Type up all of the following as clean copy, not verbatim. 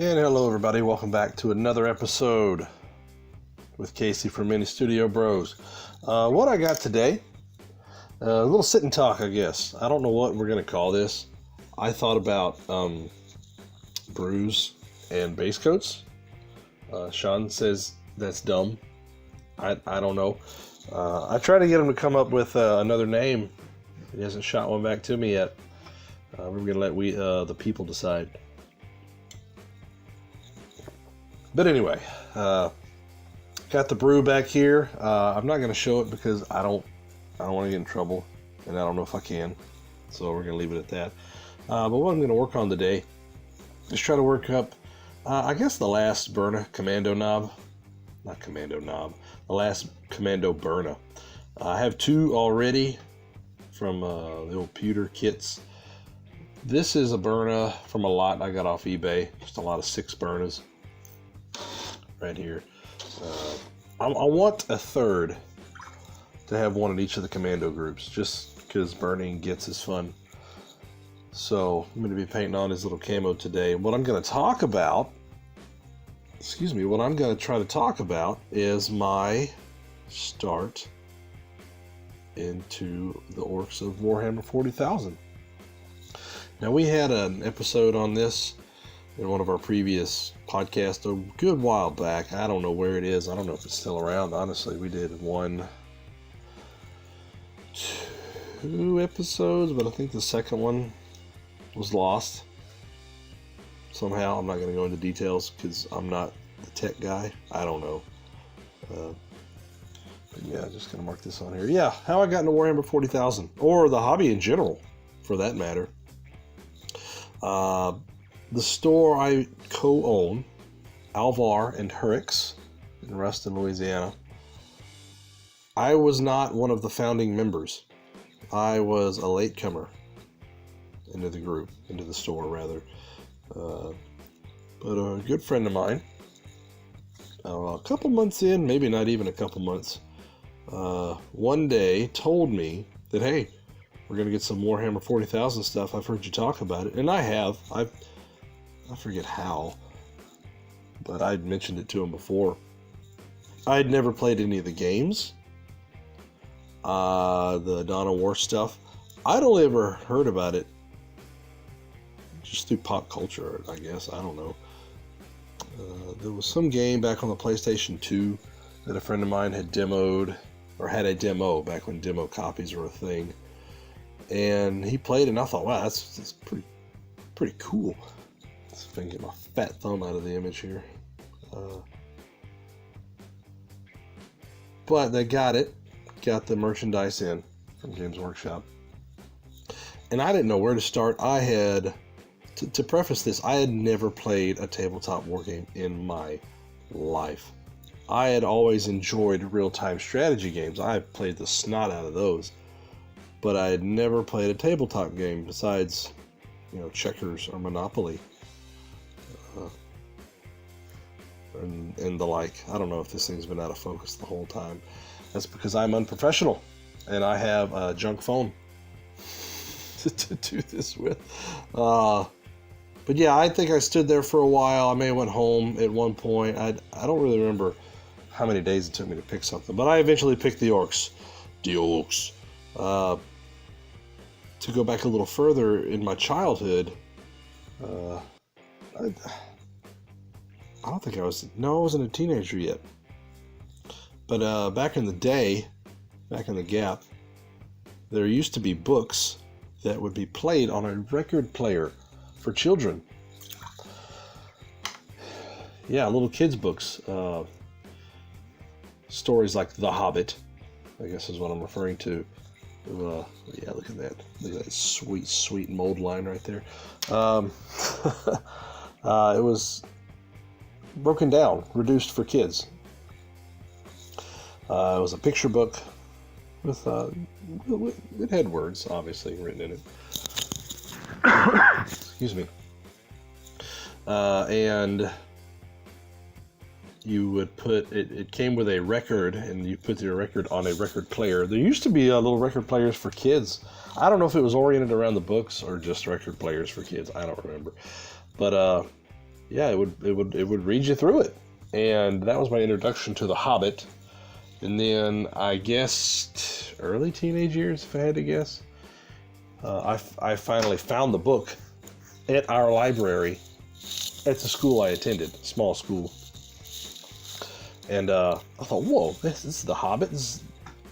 And hello everybody, welcome back to another episode with Casey from Mini Studio Bros. What I got today, a little sit and talk, I guess. I don't know what we're going to call this. I thought about Brews and Basecoats. Sean says that's dumb. I don't know. I tried to get him to come up with another name. He hasn't shot one back to me yet. We're going to let the people decide. But anyway, got the brew back here. I'm not going to show it because I don't want to get in trouble, and I don't know if I can. So we're going to leave it at that. But what I'm going to work on today is try to work up, I guess, the last Burna Commando knob. Not Commando knob. The last Commando Burna. I have two already from the old pewter kits. This is a Burna from a lot I got off eBay. Just a lot of 6 Burnas. Right here. I want a third to have one in each of the commando groups, just because burning gets is fun. So I'm going to be painting on his little camo today. What I'm going to talk about, what I'm going to try to talk about is my start into the orcs of Warhammer 40,000. Now, we had an episode on this in one of our previous podcasts a good while back. I don't know where it is. I don't know if it's still around. Honestly, we did 2 episodes, but I think the second one was lost somehow. I'm not going to go into details because I'm not the tech guy. I don't know. But yeah, just going to mark this on here. Yeah, how I got into Warhammer 40,000, or the hobby in general, for that matter. The store I co-own, Alvar and Hurricks in Ruston, Louisiana. I was not one of the founding members. I was a latecomer into the group, into the store rather. But a good friend of mine, a couple months in, maybe not even a couple months, one day told me that, hey, we're going to get some Warhammer 40,000 stuff. I've heard you talk about it. And I have. I forget how, but I'd mentioned it to him before. I'd never played any of the games, the Dawn of War stuff. I'd only ever heard about it just through pop culture, I guess. I don't know. There was some game back on the PlayStation 2 that a friend of mine had demoed, or had a demo back when demo copies were a thing. And he played it, and I thought, wow, that's pretty cool. Let's see if I can get my fat thumb out of the image here. But they got the merchandise in from Games Workshop. And I didn't know where to start. I had, to preface this, I had never played a tabletop war game in my life. I had always enjoyed real-time strategy games. I played the snot out of those. But I had never played a tabletop game besides, checkers or Monopoly. And the like. I don't know if this thing's been out of focus the whole time. That's because I'm unprofessional and I have a junk phone to do this with. But yeah, I think I stood there for a while. I may have went home at one point. I don't really remember how many days it took me to pick something, but I eventually picked the orcs. The orcs. To go back a little further in my childhood, I don't think I wasn't a teenager yet. But back in the day, back in the gap, there used to be books that would be played on a record player for children. Yeah, little kids' books. Stories like The Hobbit, I guess is what I'm referring to. Yeah, look at that. Look at that sweet, sweet mold line right there. It was broken down, reduced for kids. It was a picture book with it had words, obviously, written in it. Excuse me. And you would put it came with a record, and you put your record on a record player. There used to be little record players for kids. I don't know if it was oriented around the books or just record players for kids. I don't remember. But yeah, it would read you through it. And that was my introduction to The Hobbit. And then I guessed early teenage years, if I had to guess, I finally found the book at our library at the school I attended, small school. And I thought, whoa, this is The Hobbit.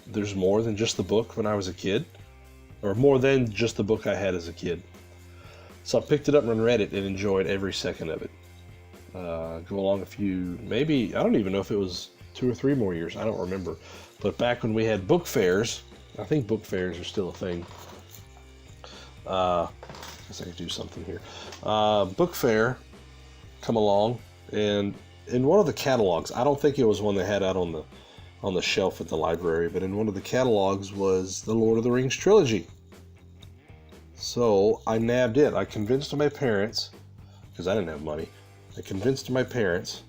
There's more than just the book when I was a kid, or more than just the book I had as a kid. So I picked it up and read it and enjoyed every second of it. Go along a few, maybe, I don't even know if it was 2 or 3 more years, I don't remember. But back when we had book fairs, I think book fairs are still a thing. I guess I could do something here. Book fair come along, and in one of the catalogs, I don't think it was one they had out on the shelf at the library, but in one of the catalogs was the Lord of the Rings trilogy. So I nabbed it. I convinced my parents, because I didn't have money, I convinced my parents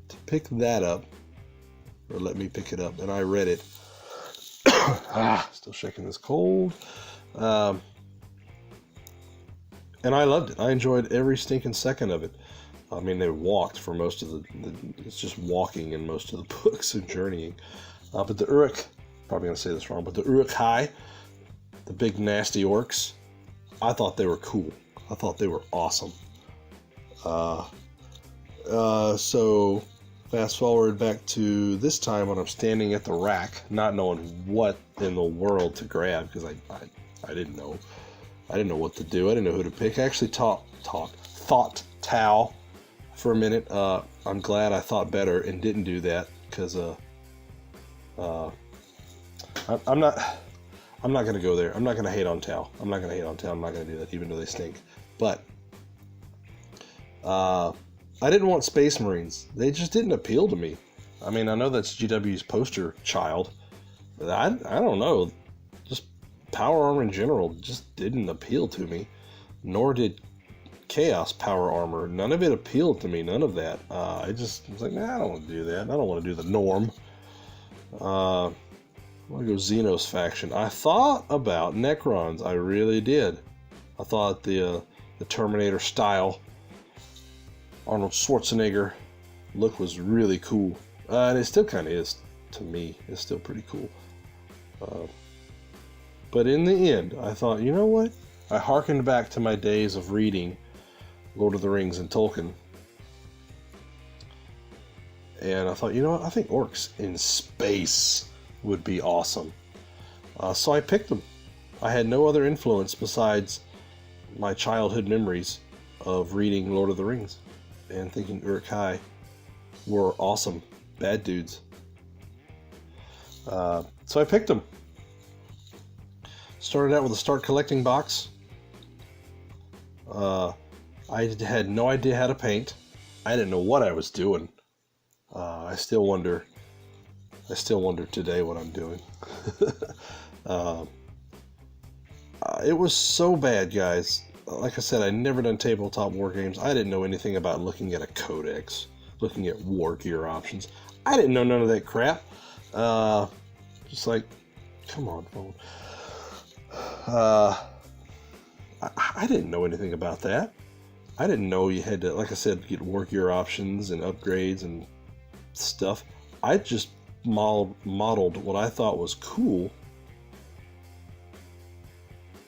to pick that up, or let me pick it up, and I read it. Still shaking this cold. And I loved it. I enjoyed every stinking second of it. I mean, they walked for most of it's just walking in most of the books and journeying. But the Uruk, probably going to say this wrong, but the Uruk-hai, the big nasty orcs, I thought they were cool. I thought they were awesome. So fast forward back to this time when I'm standing at the rack, not knowing what in the world to grab, because I didn't know. I didn't know what to do. I didn't know who to pick. I actually thought Tau for a minute. I'm glad I thought better and didn't do that, because I'm not going to go there. I'm not going to hate on Tau. I'm not going to do that, even though they stink. But I didn't want Space Marines. They just didn't appeal to me. I mean, I know that's GW's poster child, but I don't know. Just power armor in general just didn't appeal to me, nor did Chaos power armor. None of it appealed to me. None of that. I just was like, nah, I don't want to do that. I don't want to do the norm. I want to go Xenos faction. I thought about Necrons. I really did. I thought the Terminator style Arnold Schwarzenegger look was really cool. And it still kind of is to me. It's still pretty cool. But in the end, I thought, you know what? I hearkened back to my days of reading Lord of the Rings and Tolkien. And I thought, you know what? I think orcs in space would be awesome. So I picked them. I had no other influence besides my childhood memories of reading Lord of the Rings and thinking Uruk-hai were awesome bad dudes. So I picked them. Started out with a start collecting box. I had no idea how to paint. I didn't know what I was doing. I still wonder today what I'm doing. It was so bad, guys. Like I said, I'd never done tabletop war games. I didn't know anything about looking at a codex, looking at war gear options. I didn't know none of that crap. Just like, come on, phone. I didn't know anything about that. I didn't know you had to, like I said, get war gear options and upgrades and stuff. I just modeled what I thought was cool.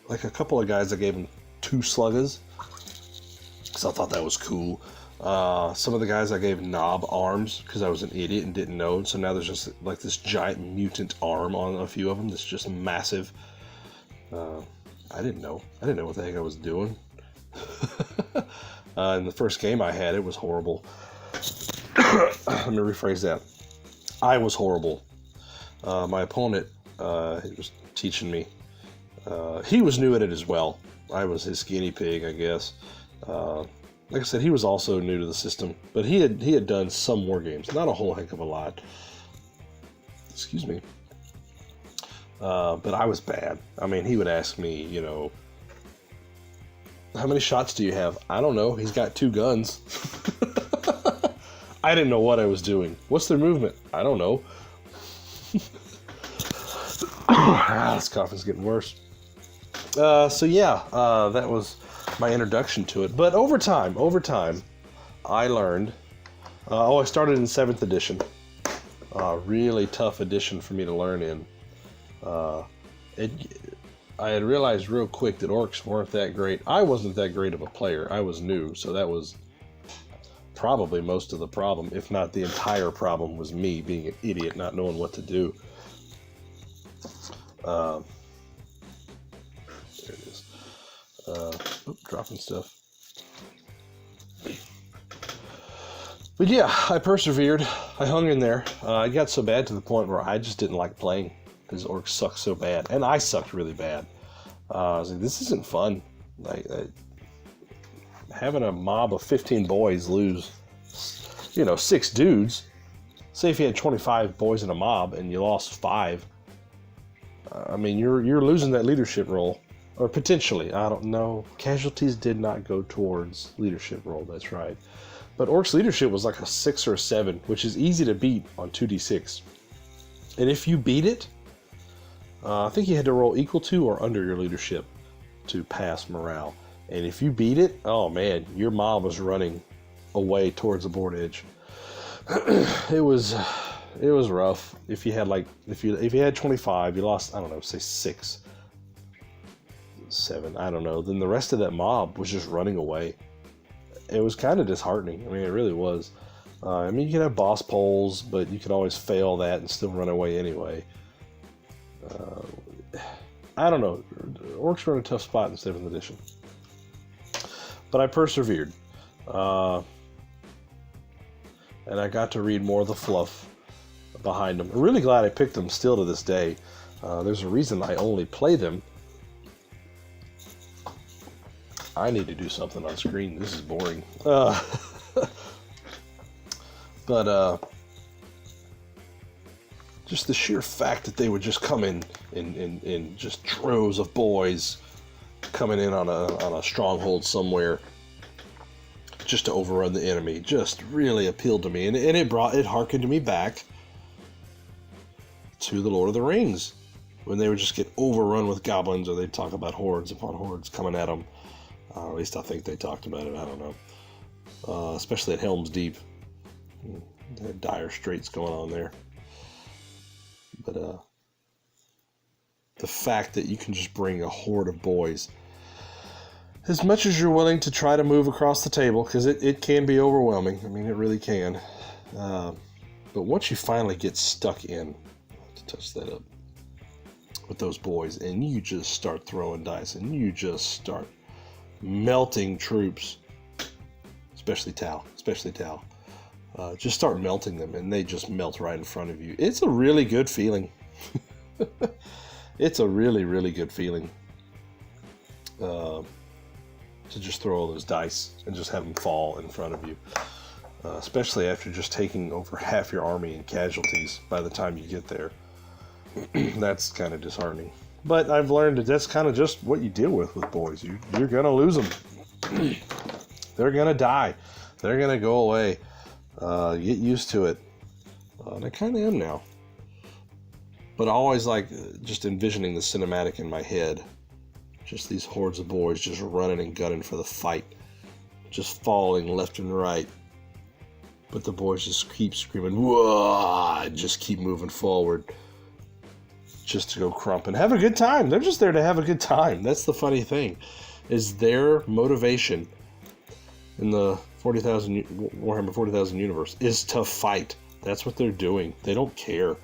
Like a couple of guys, I gave them 2 sluggers because I thought that was cool. Some of the guys I gave knob arms because I was an idiot and didn't know. So now there's just like this giant mutant arm on a few of them that's just massive. I didn't know what the heck I was doing. In the first game I had, it was horrible. Let me rephrase that. I was horrible. My opponent, he was teaching me. He was new at it as well. I was his guinea pig, I guess. Like I said, he was also new to the system, but he had done some war games, not a whole heck of a lot. Excuse me. But I was bad. I mean, he would ask me, you know, how many shots do you have? I don't know. He's got 2 guns. I didn't know what I was doing. What's their movement? I don't know. This coughing's getting worse. So yeah, that was my introduction to it. But over time, I learned. I started in 7th edition. Really tough edition for me to learn in. I had realized real quick that orcs weren't that great. I wasn't that great of a player. I was new, so that was probably most of the problem, if not the entire problem, was me being an idiot, not knowing what to do. There it is. Dropping stuff. But yeah, I persevered. I hung in there. I got so bad to the point where I just didn't like playing because orcs sucked so bad, and I sucked really bad. I was like, this isn't fun. Having a mob of 15 boys lose, 6 dudes. Say if you had 25 boys in a mob and you lost 5. I mean, you're losing that leadership role, or potentially. I don't know. Casualties did not go towards leadership role. That's right. But orcs leadership was like a 6 or a 7, which is easy to beat on 2d6. And if you beat it, I think you had to roll equal to or under your leadership to pass morale. And if you beat it, oh man, your mob was running away towards the board edge. It was rough. If you had if you had 25, you lost, I don't know, say 6, 7, I don't know. Then the rest of that mob was just running away. It was kind of disheartening. I mean, it really was. I mean, you could have boss polls, but you could always fail that and still run away anyway. I don't know. Orcs were in a tough spot in 7th edition. But I persevered. And I got to read more of the fluff behind them. I'm really glad I picked them still to this day. There's a reason I only play them. I need to do something on screen. This is boring. But just the sheer fact that they would just come in just droves of boys coming in on a stronghold somewhere just to overrun the enemy just really appealed to me, and it harkened me back to the Lord of the Rings when they would just get overrun with goblins, or they'd talk about hordes upon hordes coming at them. At least I think they talked about it. I don't know. Especially at Helm's Deep. They had dire straits going on there. But the fact that you can just bring a horde of boys, as much as you're willing to try to move across the table, because it can be overwhelming. I mean, it really can. But once you finally get stuck in, I'll have to touch that up, with those boys, and you just start throwing dice, and you just start melting troops, especially Tau. Just start melting them, and they just melt right in front of you. It's a really good feeling. It's a really, really good feeling to just throw all those dice and just have them fall in front of you. Especially after just taking over half your army in casualties by the time you get there. That's kind of disheartening. But I've learned that that's kind of just what you deal with boys. You're going to lose them. They're going to die. They're going to go away. Get used to it. And I kind of am now. But I always like just envisioning the cinematic in my head. Just these hordes of boys just running and gunning for the fight. Just falling left and right. But the boys just keep screaming, "Whoa!" Just keep moving forward. Just to go crump and have a good time. They're just there to have a good time. That's the funny thing, is their motivation in the Warhammer 40,000 universe is to fight. That's what they're doing. They don't care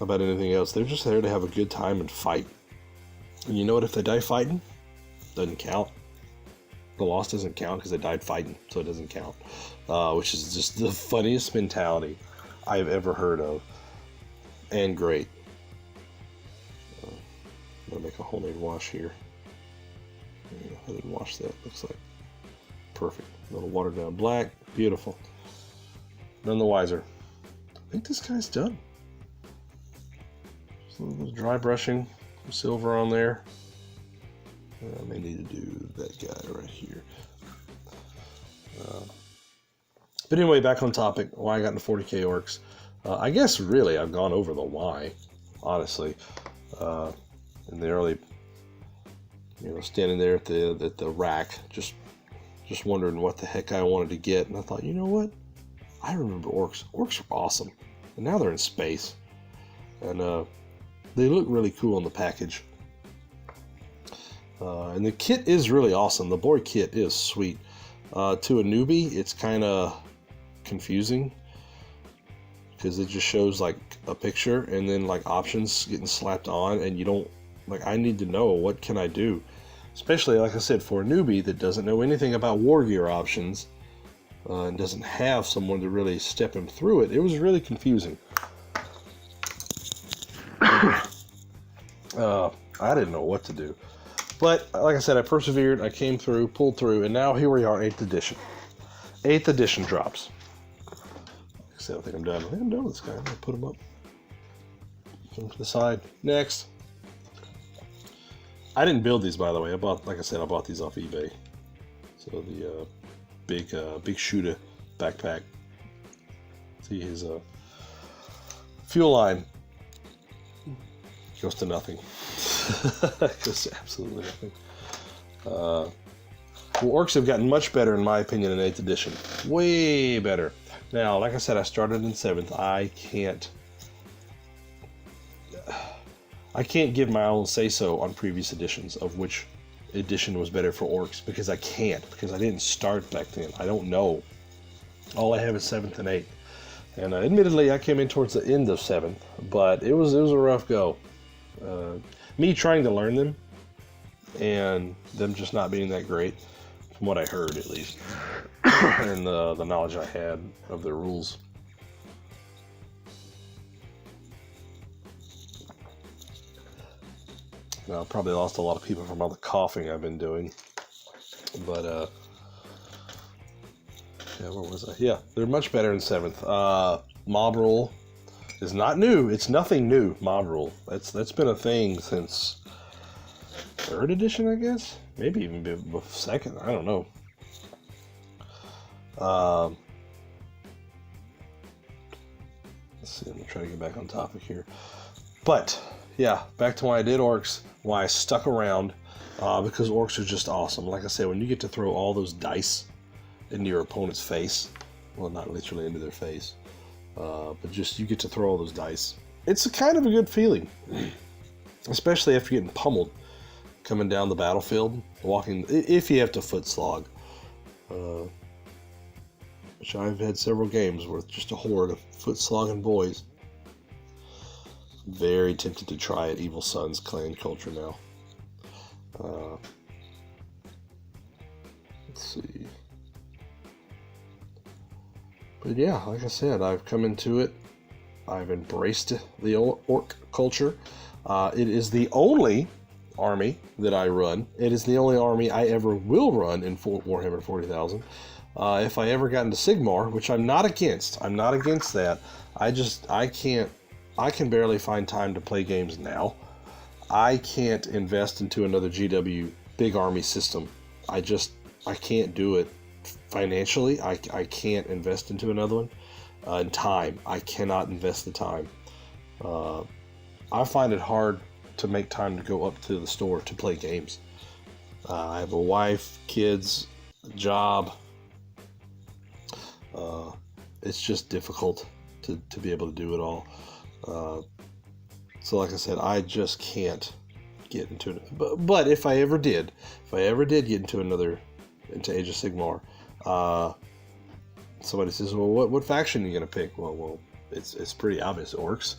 about anything else. They're just there to have a good time and fight. And you know what? If they die fighting, doesn't count. The loss doesn't count because they died fighting, so it doesn't count. Which is just the funniest mentality I've ever heard of. And great. I'm going to make a homemade wash here. Yeah, I didn't wash that. Looks like perfect. A little watered down black. Beautiful. None the wiser. I think this guy's done. Just a little dry brushing. Some silver on there. I may need to do that guy right here. But anyway, back on topic. Why I got into 40k orcs. I guess really I've gone over the why, honestly. In the early, standing there at the rack, just just wondering what the heck I wanted to get, and I thought, you know what? I remember orcs. Orcs are awesome, and now they're in space, and they look really cool in the package. And the kit is really awesome. The board kit is sweet. To a newbie, it's kind of confusing because it just shows like a picture and then like options getting slapped on, and you don't like. I need to know, what can I do, especially like I said, for a newbie that doesn't know anything about war gear options and doesn't have someone to really step him through it. It was really confusing. I didn't know what to do. But, like I said, I persevered, I came through, pulled through, and now here we are, 8th edition. 8th edition drops. Like I said, I think I'm done. I think I'm done with this guy. I'm going to put him up. Put him to the side. Next. I didn't build these, by the way. Like I said, I bought these off eBay. So the big shooter backpack. See his fuel line goes to nothing. Goes to absolutely nothing. Well, orcs have gotten much better, in my opinion, in 8th edition. Way better. Now, like I said, I started in 7th. I can't give my own say-so on previous editions of which edition was better for orcs, because I can't, because I didn't start back then. I don't know. All I have is 7th and 8th. And admittedly, I came in towards the end of 7th, but it was a rough go. Me trying to learn them, and them just not being that great, from what I heard at least, and the knowledge I had of the rules. Now, I probably lost a lot of people from all the coughing I've been doing, but yeah, where was I? Yeah, they're much better in 7th. Mob rule is not new. It's nothing new. Mob rule. That's been a thing since 3rd edition, I guess. Maybe even 2nd. I don't know. Let's see. I'm gonna try to get back on topic here. But yeah, back to why I did orcs. Why I stuck around. Because orcs are just awesome. Like I said, when you get to throw all those dice into your opponent's face, well, not literally into their face. But just you get to throw all those dice. It's a kind of a good feeling, especially after getting pummeled coming down the battlefield, walking, if you have to foot slog, which I've had several games with just a horde of foot slogging boys. Very tempted to try it. Evil Sun's clan culture now. Let's see. But yeah, like I said, I've come into it. I've embraced the orc culture. It is the only army that I run. It is the only army I ever will run in Warhammer 40,000. If I ever got into Sigmar, which I'm not against. I'm not against that. I can barely find time to play games now. I can't invest into another GW big army system. I can't do it. Financially, I can't invest into another one. In time, I cannot invest the time. I find it hard to make time to go up to the store to play games. I have a wife, kids, a job. It's just difficult to be able to do it all. So like I said, I just can't get into it. But if I ever did get into Age of Sigmar, somebody says, well, what faction are you going to pick? Well, it's pretty obvious. Orcs.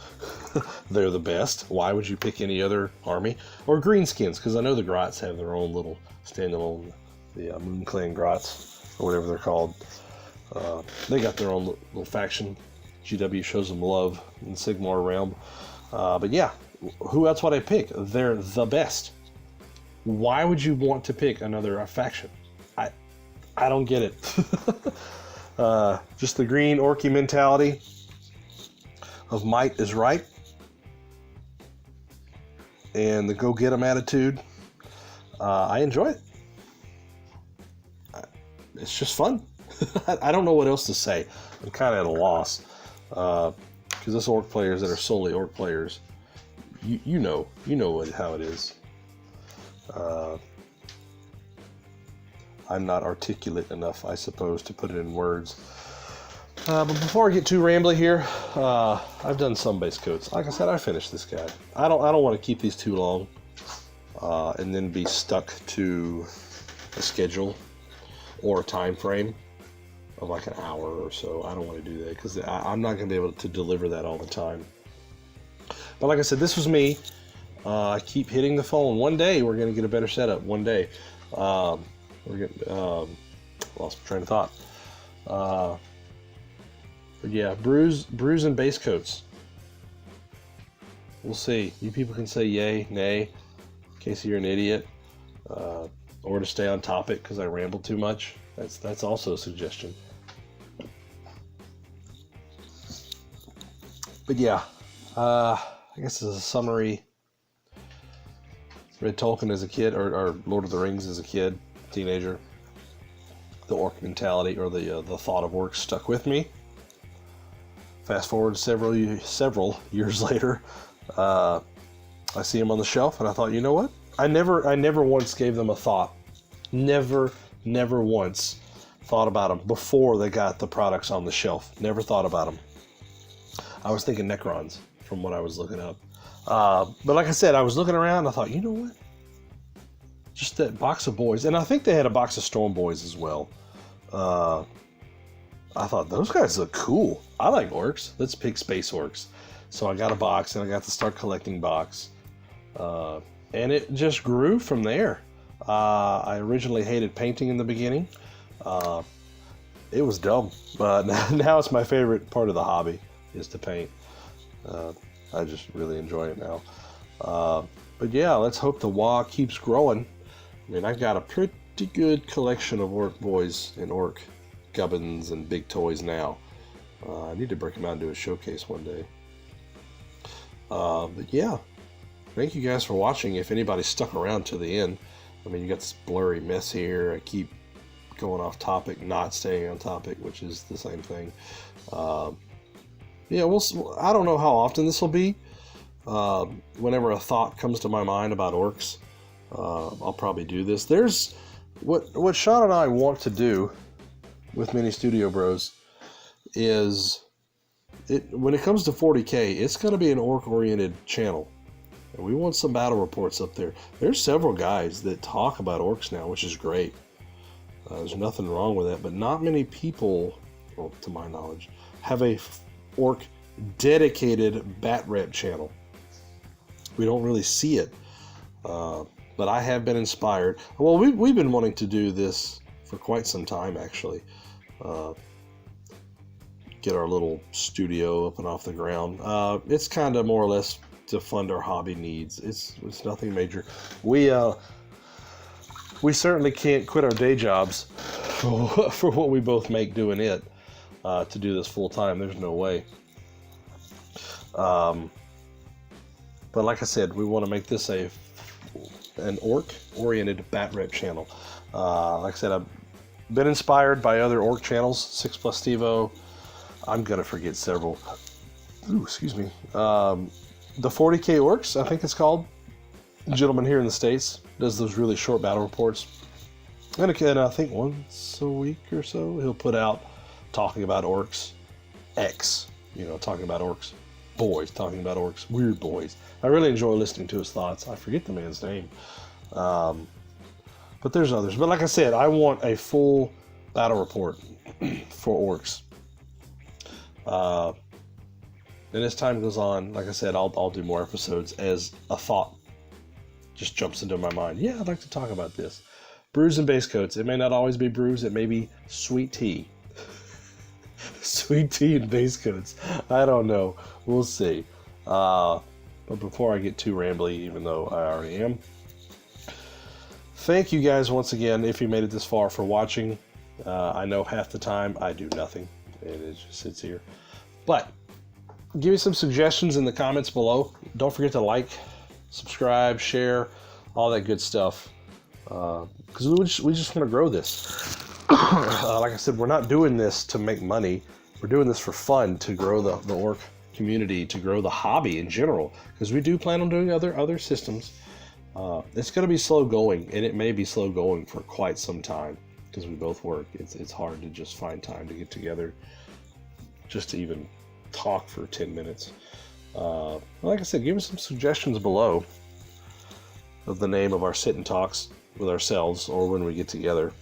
They're the best. Why would you pick any other army? Or Greenskins, because I know the Grots have their own little standalone, the Moon Clan Grots, or whatever they're called. They got their own little faction. GW shows them love in Sigmar realm. But yeah, who else would I pick? They're the best. Why would you want to pick another faction? I don't get it. Just the green orky mentality of might is right, and the go get 'em attitude. I enjoy it. It's just fun. I don't know what else to say. I'm kind of at a loss, because us orc players that are solely orc players, you know how it is. I'm not articulate enough, I suppose, to put it in words. But before I get too rambly here, I've done some base coats. Like I said, I finished this guy. I don't want to keep these too long, and then be stuck to a schedule or a time frame of like an hour or so. I don't want to do that because I'm not going to be able to deliver that all the time. But like I said, this was me. I keep hitting the phone. One day we're going to get a better setup. One day. We're going lost my train of thought. But yeah, Brews and Basecoats. We'll see. You people can say yay, nay, in case you're an idiot, or to stay on topic because I ramble too much. That's also a suggestion. But yeah, I guess as a summary, read Tolkien as a kid, or Lord of the Rings as a kid, teenager. The orc mentality or the thought of orcs stuck with me. Fast forward several years later, I see them on the shelf, and I thought, you know what? I never once gave them a thought. Never once thought about them before they got the products on the shelf. Never thought about them. I was thinking Necrons from what I was looking up. But like I said, I was looking around, and I thought, you know what? Just that box of boys, and I think they had a box of Storm Boys as well. I thought, those guys look cool. I like orcs. Let's pick space orcs. So I got a box, and I got to start collecting box. And it just grew from there. I originally hated painting in the beginning. It was dumb, but now it's my favorite part of the hobby is to paint. I just really enjoy it now. But yeah, let's hope the WA keeps growing. I mean, I've got a pretty good collection of orc boys and orc gubbins and big toys now. I need to break them out and do a showcase one day. But yeah, thank you guys for watching. If anybody stuck around to the end, I mean, you got this blurry mess here. I keep going off topic, not staying on topic, which is the same thing. Yeah, I don't know how often this will be. Whenever a thought comes to my mind about orcs, I'll probably do this. There's what Sean and I want to do with Mini Studio Bros is when it comes to 40K, it's going to be an orc-oriented channel. And we want some battle reports up there. There's several guys that talk about orcs now, which is great. There's nothing wrong with that, but not many people, well, to my knowledge, have a orc dedicated bat rep channel. We don't really see it, but I have been inspired. Well, we've been wanting to do this for quite some time, actually. Get our little studio up and off the ground. It's kind of more or less to fund our hobby needs. It's nothing major. We certainly can't quit our day jobs for what we both make doing it to do this full time. There's no way. But like I said, we want to make this an orc-oriented bat rep channel. Like I said, I've been inspired by other orc channels, 6 Plus Stevo. I'm gonna forget several. Ooh, excuse me. The 40K Orcs, I think it's called. A gentleman here in the States does those really short battle reports. And again, I think once a week or so, he'll put out talking about orcs X, talking about orcs boys, talking about orcs weird boys. I really enjoy listening to his thoughts. I forget the man's name. But there's others. But like I said, I want a full battle report for orcs. And as time goes on, like I said, I'll do more episodes as a thought just jumps into my mind. Yeah, I'd like to talk about this. Brews and Basecoats. It may not always be brews. It may be sweet tea. Sweet tea and Basecoats. I don't know. We'll see. But before I get too rambly, even though I already am, thank you guys once again, if you made it this far, for watching. I know half the time I do nothing. And it just sits here. But give me some suggestions in the comments below. Don't forget to like, subscribe, share, all that good stuff. Because we just want to grow this. Like I said, we're not doing this to make money. We're doing this for fun, to grow the orc community, to grow the hobby in general. Because we do plan on doing other systems. It's going to be slow going, and it may be slow going for quite some time. because we both work. It's hard to just find time to get together, just to even talk for 10 minutes. Like I said, give us some suggestions below of the name of our sit and talks with ourselves, or when we get together.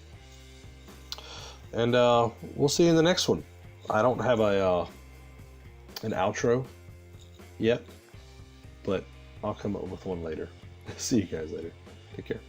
And we'll see you in the next one. I don't have an outro yet, but I'll come up with one later. See you guys later. Take care.